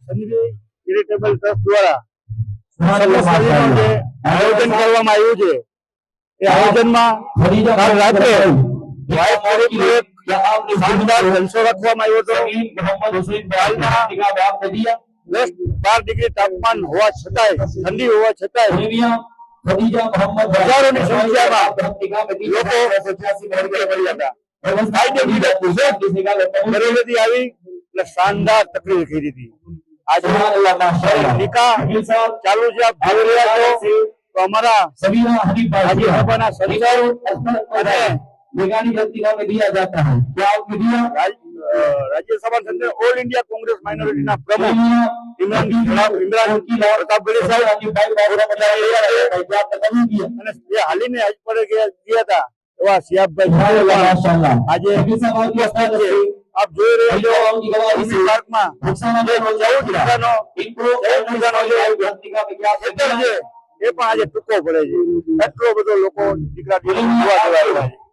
Sanjay charitable trust દ્વારા જે આયોજન કરવામાં આવ્યું છે એ આયોજનમાં કાલ રાત્રે શાનદાર જલસો રાખવામાં આવ્યો હતો। 10-12 ડિગ્રી તાપમાન હોવા છતાંય, ઠંડી હોવા છતાંય હજારોની સંખ્યામાં લોકો બરેલીથી આવી એટલે શાનદાર તકરીર કરી હતી। આજે નિકાહ ચાલુ છે, આપ જોઈ રહ્યા છો તો અમારા રાજ્યસભાના સંસદ અને રાજ્યસભા સંસદ ઓલ ઇન્ડિયા કોંગ્રેસ માઇનોરિટીના પ્રમુખ ઇમરાન પ્રતાપભાઈ સાહેબ અને જે હાલીને હજ પર ગયા હતા એવા સિયાબભાઈ આજે ઉપસ્થિત છે। આપ જોઈ રહ્યા છો પાર્કમાં 14 વીઘાનો ખેતર છે એ પણ આજે ટૂંકો પડે છે। એટલો બધો લોકો દીકરા દીકરી જોવા આવ્યા છે।